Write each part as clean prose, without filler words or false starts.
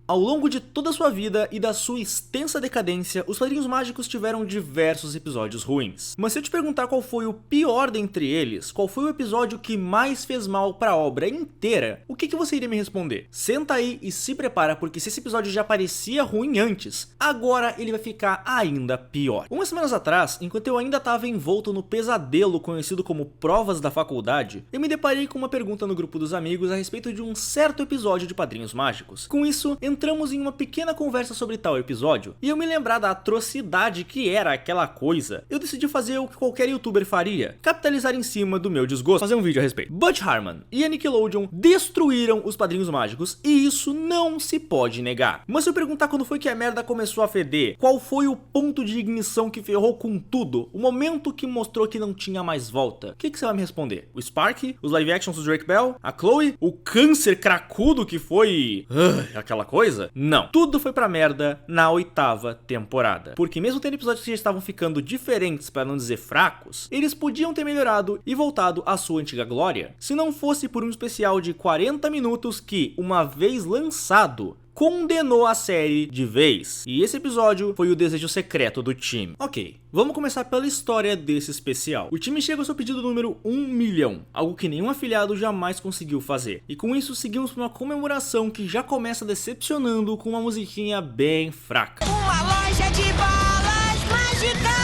Ao longo de toda a sua vida e da sua extensa decadência, os Padrinhos Mágicos tiveram diversos episódios ruins. Mas se eu te perguntar qual foi o pior dentre eles, qual foi o episódio que mais fez mal para a obra inteira, o que você iria me responder? Senta aí e se prepara, porque se esse episódio já parecia ruim antes, agora ele vai ficar ainda pior. Umas semanas atrás, enquanto eu ainda estava envolto no pesadelo conhecido como provas da faculdade, eu me deparei com uma pergunta no grupo dos amigos a respeito de um certo episódio de Padrinhos Mágicos. Com isso, entramos em uma pequena conversa sobre tal episódio, e eu me lembrar da atrocidade que era aquela coisa, eu decidi fazer o que qualquer youtuber faria: capitalizar em cima do meu desgosto, fazer um vídeo a respeito. Butch Hartman e a Nickelodeon destruíram os Padrinhos Mágicos, e isso não se pode negar. Mas se eu perguntar quando foi que a merda começou a feder, qual foi o ponto de ignição que ferrou com tudo, o momento que mostrou que não tinha mais volta, o que você vai me responder? O Spark? Os live actions do Drake Bell? A Chloe? O câncer cracudo que foi... aquela coisa? Não. Tudo foi pra merda na 8ª temporada. Porque mesmo tendo episódios que já estavam ficando diferentes, para não dizer fracos, eles podiam ter melhorado e voltado à sua antiga glória, se não fosse por um especial de 40 minutos que, uma vez lançado, condenou a série de vez. E esse episódio foi o desejo secreto do time. Ok, vamos começar pela história desse especial. O time chega ao seu pedido número 1 milhão, algo que nenhum afiliado jamais conseguiu fazer. E com isso seguimos para uma comemoração que já começa decepcionando com uma musiquinha bem fraca. Uma loja de bolas mágicas!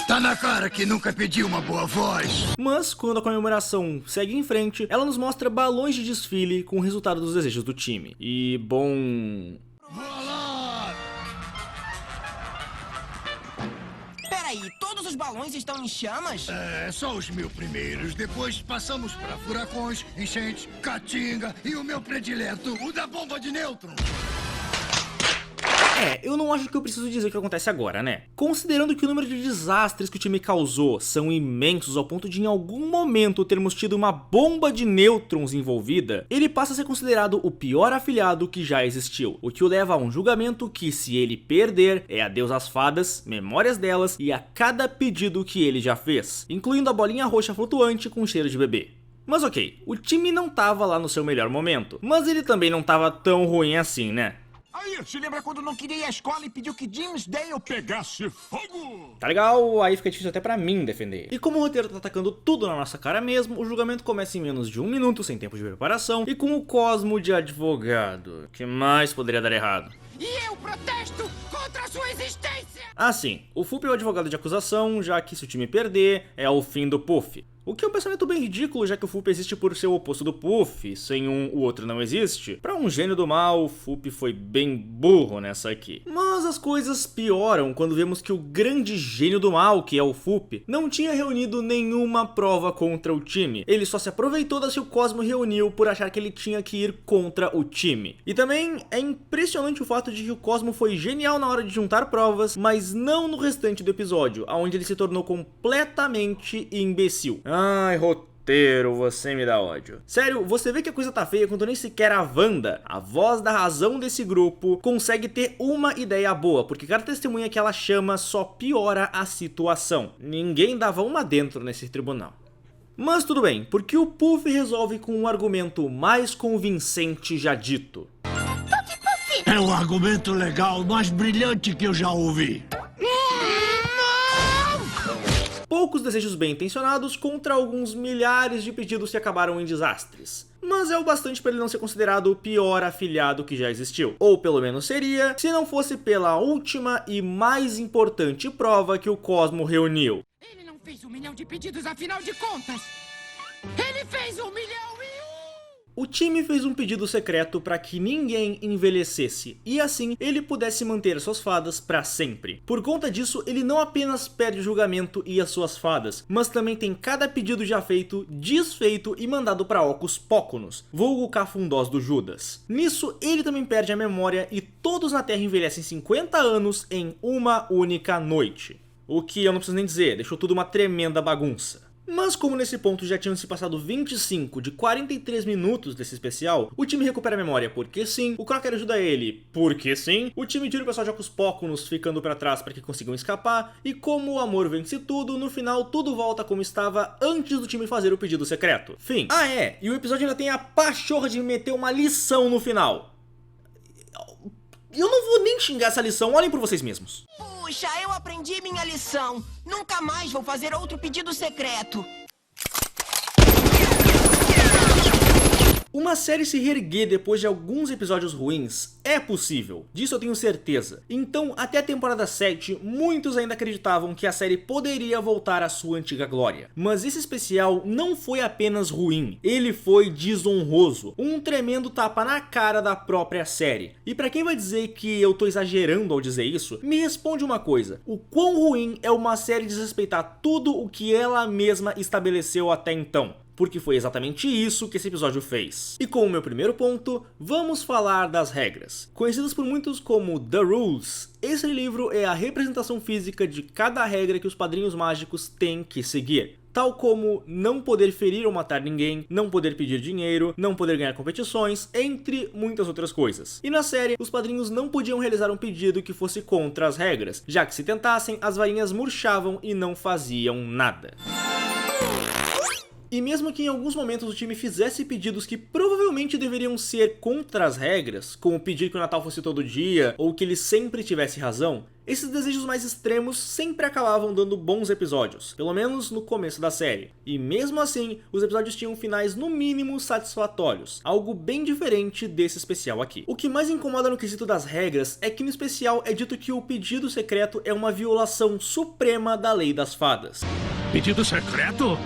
Tá na cara que nunca pediu uma boa voz. Mas, quando a comemoração segue em frente, ela nos mostra balões de desfile com o resultado dos desejos do time. E, bom... Peraí, todos os balões estão em chamas? É, só os 1000 primeiros. Depois passamos pra furacões, enchentes, caatinga e o meu predileto, o da bomba de nêutrons. Eu não acho que eu preciso dizer o que acontece agora, né? Considerando que o número de desastres que o time causou são imensos ao ponto de em algum momento termos tido uma bomba de nêutrons envolvida, ele passa a ser considerado o pior afiliado que já existiu, o que o leva a um julgamento que, se ele perder, é adeus às fadas, memórias delas e a cada pedido que ele já fez, incluindo a bolinha roxa flutuante com cheiro de bebê. Mas ok, o time não tava lá no seu melhor momento, mas ele também não tava tão ruim assim, né? Aí, se lembra quando não queria ir à escola e pediu que James Dale pegasse fogo? Tá legal, aí fica difícil até pra mim defender. E como o roteiro tá atacando tudo na nossa cara mesmo, o julgamento começa em menos de 1 minuto, sem tempo de preparação, e com o Cosmo de advogado. Que mais poderia dar errado? E eu protesto contra a sua existência! Ah sim, o Fup é o advogado de acusação, já que se o time perder, é o fim do Puff. O que é um pensamento bem ridículo, já que o Fup existe por ser o oposto do Puff, sem um o outro não existe. Pra um gênio do mal, o Fup foi bem burro nessa aqui. Mas as coisas pioram quando vemos que o grande gênio do mal, que é o Fup, não tinha reunido nenhuma prova contra o time. Ele só se aproveitou das que o Cosmo reuniu por achar que ele tinha que ir contra o time. E também é impressionante o fato de que o Cosmo foi genial na hora de juntar provas, mas não no restante do episódio, onde ele se tornou completamente imbecil. Ai, roteiro, você me dá ódio. Sério, você vê que a coisa tá feia quando nem sequer a Wanda, a voz da razão desse grupo, consegue ter uma ideia boa, porque cada testemunha que ela chama só piora a situação. Ninguém dava uma dentro nesse tribunal. Mas tudo bem, porque o Puff resolve com um argumento mais convincente já dito. É o argumento legal mais brilhante que eu já ouvi. Poucos desejos bem intencionados contra alguns milhares de pedidos que acabaram em desastres. Mas é o bastante para ele não ser considerado o pior afiliado que já existiu. Ou pelo menos seria, se não fosse pela última e mais importante prova que o Cosmo reuniu. Ele não fez 1 milhão de pedidos, afinal de contas! Ele fez 1 milhão e 1! O time fez um pedido secreto para que ninguém envelhecesse, e assim ele pudesse manter suas fadas para sempre. Por conta disso, ele não apenas perde o julgamento e as suas fadas, mas também tem cada pedido já feito, desfeito e mandado para Ocus Pocus, vulgo Cafundós do Judas. Nisso, ele também perde a memória e todos na Terra envelhecem 50 anos em uma única noite. O que eu não preciso nem dizer, deixou tudo uma tremenda bagunça. Mas como nesse ponto já tinham se passado 25 de 43 minutos desse especial, o time recupera a memória porque sim, o Crocker ajuda ele porque sim, o time tira o pessoal de Ocus Pocus ficando pra trás para que consigam escapar, e como o amor vence tudo, no final tudo volta como estava antes do time fazer o pedido secreto. Fim. Ah é, e o episódio ainda tem a pachorra de meter uma lição no final. Eu não vou nem xingar essa lição, olhem por vocês mesmos. Puxa, eu aprendi minha lição. Nunca mais vou fazer outro pedido secreto. Uma série se reerguer depois de alguns episódios ruins é possível, disso eu tenho certeza. Então, até a temporada 7, muitos ainda acreditavam que a série poderia voltar à sua antiga glória. Mas esse especial não foi apenas ruim, ele foi desonroso, um tremendo tapa na cara da própria série. E pra quem vai dizer que eu tô exagerando ao dizer isso, me responde uma coisa: o quão ruim é uma série desrespeitar tudo o que ela mesma estabeleceu até então? Porque foi exatamente isso que esse episódio fez. E como meu primeiro ponto, vamos falar das regras. Conhecidas por muitos como The Rules, esse livro é a representação física de cada regra que os padrinhos mágicos têm que seguir. Tal como não poder ferir ou matar ninguém, não poder pedir dinheiro, não poder ganhar competições, entre muitas outras coisas. E na série, os padrinhos não podiam realizar um pedido que fosse contra as regras, já que se tentassem, as varinhas murchavam e não faziam nada. E mesmo que em alguns momentos o time fizesse pedidos que provavelmente deveriam ser contra as regras, como pedir que o Natal fosse todo dia, ou que ele sempre tivesse razão, esses desejos mais extremos sempre acabavam dando bons episódios, pelo menos no começo da série. E mesmo assim, os episódios tinham finais no mínimo satisfatórios, algo bem diferente desse especial aqui. O que mais incomoda no quesito das regras é que no especial é dito que o pedido secreto é uma violação suprema da lei das fadas. Pedido secreto?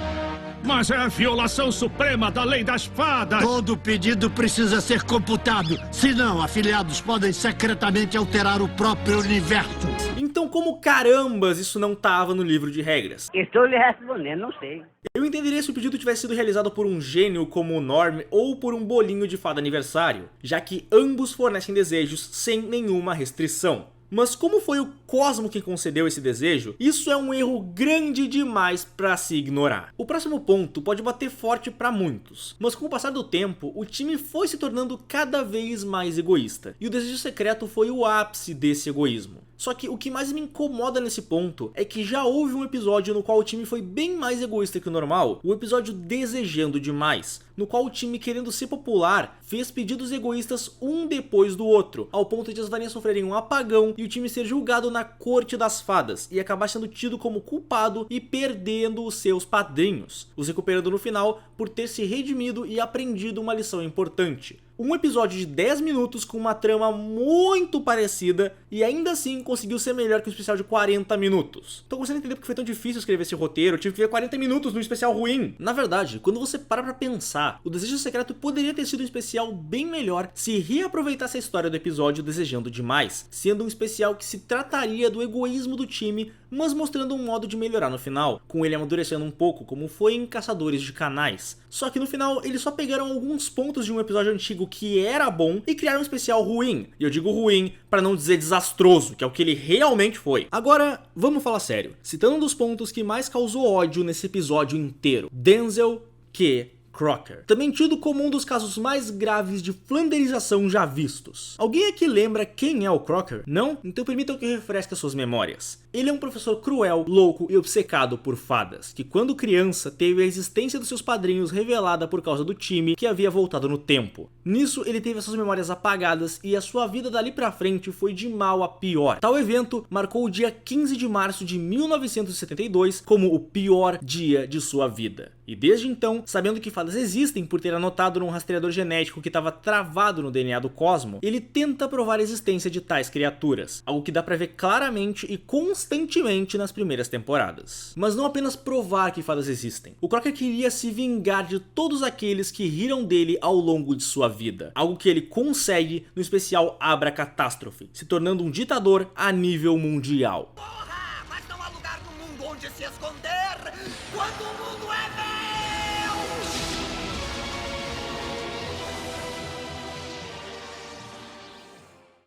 Mas é a violação suprema da lei das fadas! Todo pedido precisa ser computado, senão afiliados podem secretamente alterar o próprio universo. Então como carambas isso não tava no livro de regras? Estou lhe respondendo, não sei. Eu entenderia se o pedido tivesse sido realizado por um gênio como o Norm ou por um bolinho de fada aniversário, já que ambos fornecem desejos sem nenhuma restrição. Mas como foi o Cosmo quem concedeu esse desejo, isso é um erro grande demais para se ignorar. O próximo ponto pode bater forte para muitos, mas com o passar do tempo, o time foi se tornando cada vez mais egoísta, e o desejo secreto foi o ápice desse egoísmo. Só que o que mais me incomoda nesse ponto é que já houve um episódio no qual o time foi bem mais egoísta que o normal, o episódio Desejando Demais, no qual o time, querendo ser popular, fez pedidos egoístas um depois do outro, ao ponto de as varinhas sofrerem um apagão e o time ser julgado na corte das fadas e acabar sendo tido como culpado e perdendo os seus padrinhos, os recuperando no final por ter se redimido e aprendido uma lição importante. Um episódio de 10 minutos com uma trama muito parecida e ainda assim conseguiu ser melhor que um especial de 40 minutos. Tô começando a entender porque foi tão difícil escrever esse roteiro, eu tive que ver 40 minutos num especial ruim. Na verdade, quando você para pra pensar, o Desejo Secreto poderia ter sido um especial bem melhor se reaproveitasse a história do episódio Desejando Demais, sendo um especial que se trataria do egoísmo do time, mas mostrando um modo de melhorar no final, com ele amadurecendo um pouco como foi em Caçadores de Canais. Só que no final eles só pegaram alguns pontos de um episódio antigo que era bom e criaram um especial ruim. E eu digo ruim para não dizer desastroso, que é o que ele realmente foi. Agora, vamos falar sério. Citando um dos pontos que mais causou ódio nesse episódio inteiro, Denzel Q. Crocker, também tido como um dos casos mais graves de flanderização já vistos. Alguém aqui lembra quem é o Crocker? Não? Então permitam que eu refresque as suas memórias. Ele é um professor cruel, louco e obcecado por fadas, que quando criança teve a existência dos seus padrinhos revelada por causa do time que havia voltado no tempo. Nisso ele teve as suas memórias apagadas e a sua vida dali pra frente foi de mal a pior. Tal evento marcou o dia 15 de março de 1972 como o pior dia de sua vida. E desde então, sabendo que fadas existem por ter anotado num rastreador genético que estava travado no DNA do Cosmo, ele tenta provar a existência de tais criaturas, algo que dá pra ver claramente e constantemente nas primeiras temporadas. Mas não apenas provar que fadas existem, o Crocker queria se vingar de todos aqueles que riram dele ao longo de sua vida, algo que ele consegue no especial Abra Catástrofe, se tornando um ditador a nível mundial. Porra! Mas não há lugar no mundo onde se esconder quando o mundo é meu!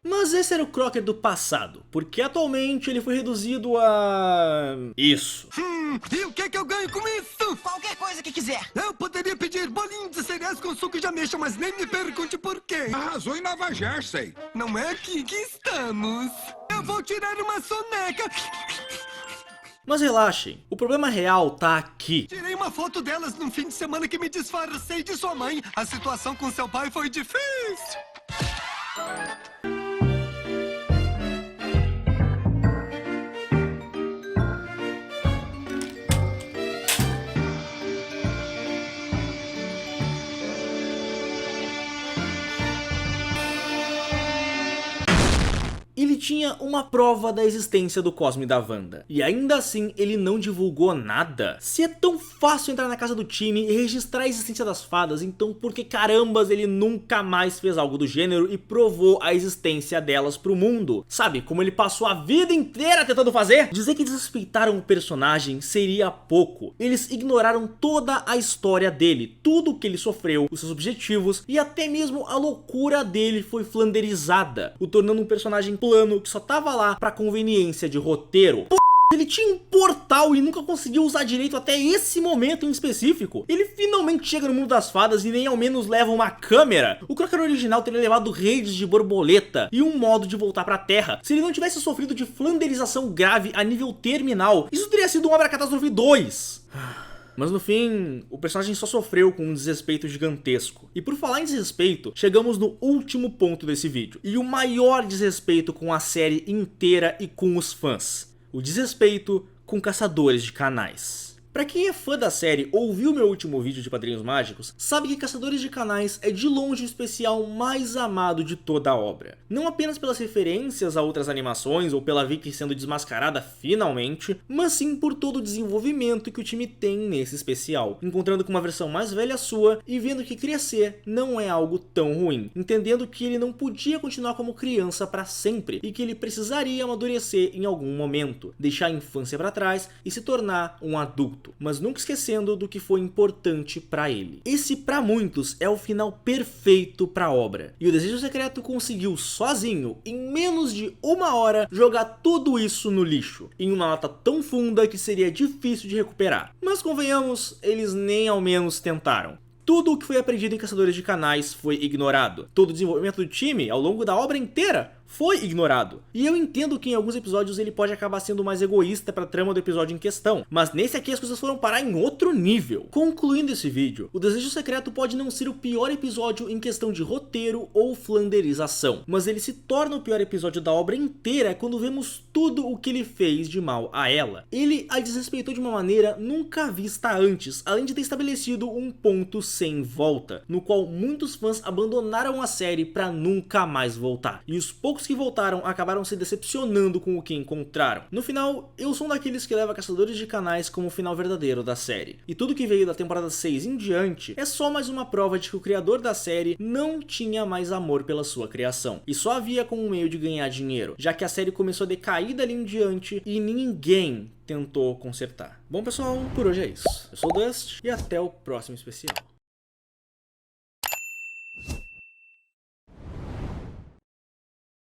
Mas esse era o Crocker do passado, porque atualmente ele foi reduzido a... isso. E o que eu ganho com isso? Qualquer coisa que quiser. Eu poderia pedir bolinho de cereais com suco de ameixa, mas nem me pergunte por quê. Arrasou em Nova Jersey. Não é aqui que estamos. Eu vou tirar uma soneca. Mas relaxem, o problema real tá aqui. Tirei uma foto delas num fim de semana que me disfarcei de sua mãe. A situação com seu pai foi difícil. tinha uma prova da existência do Cosmo e da Wanda. E ainda assim ele não divulgou nada. Se é tão fácil entrar na casa do time e registrar a existência das fadas, então por que carambas ele nunca mais fez algo do gênero e provou a existência delas pro mundo? Sabe, como ele passou a vida inteira tentando fazer? Dizer que desrespeitaram o personagem seria pouco. Eles ignoraram toda a história dele, tudo o que ele sofreu, os seus objetivos e até mesmo a loucura dele foi flanderizada, o tornando um personagem plano que só tava lá pra conveniência de roteiro. Ele tinha um portal e nunca conseguiu usar direito até esse momento em específico. Ele finalmente chega no mundo das fadas e nem ao menos leva uma câmera. O Crocker original teria levado redes de borboleta e um modo de voltar pra Terra. Se ele não tivesse sofrido de flanderização grave a nível terminal, isso teria sido um Abracatástrofe 2. Mas no fim, o personagem só sofreu com um desrespeito gigantesco. E por falar em desrespeito, chegamos no último ponto desse vídeo. E o maior desrespeito com a série inteira e com os fãs. O desrespeito com caçadores de canais. Pra quem é fã da série ou viu meu último vídeo de Padrinhos Mágicos, sabe que Caçadores de Canais é de longe o especial mais amado de toda a obra. Não apenas pelas referências a outras animações ou pela Vicky sendo desmascarada finalmente, mas sim por todo o desenvolvimento que o time tem nesse especial, encontrando com uma versão mais velha sua e vendo que crescer não é algo tão ruim, entendendo que ele não podia continuar como criança pra sempre e que ele precisaria amadurecer em algum momento, deixar a infância pra trás e se tornar um adulto, mas nunca esquecendo do que foi importante pra ele. Esse, pra muitos, é o final perfeito pra obra. E o Desejo Secreto conseguiu sozinho, em menos de 1 hora, jogar tudo isso no lixo, em uma nota tão funda que seria difícil de recuperar. Mas convenhamos, eles nem ao menos tentaram. Tudo o que foi aprendido em Caçadores de Canais foi ignorado. Todo o desenvolvimento do time, ao longo da obra inteira, foi ignorado. E eu entendo que em alguns episódios ele pode acabar sendo mais egoísta para a trama do episódio em questão, mas nesse aqui as coisas foram parar em outro nível. Concluindo esse vídeo, o Desejo Secreto pode não ser o pior episódio em questão de roteiro ou flanderização, mas ele se torna o pior episódio da obra inteira quando vemos tudo o que ele fez de mal a ela. Ele a desrespeitou de uma maneira nunca vista antes, além de ter estabelecido um ponto sem volta, no qual muitos fãs abandonaram a série para nunca mais voltar. E os poucos que voltaram acabaram se decepcionando com o que encontraram. No final, eu sou um daqueles que leva Caçadores de Canais como o final verdadeiro da série. E tudo que veio da temporada 6 em diante é só mais uma prova de que o criador da série não tinha mais amor pela sua criação. E só havia como um meio de ganhar dinheiro, já que a série começou a decair dali em diante e ninguém tentou consertar. Bom pessoal, por hoje é isso. Eu sou o Dust e até o próximo especial.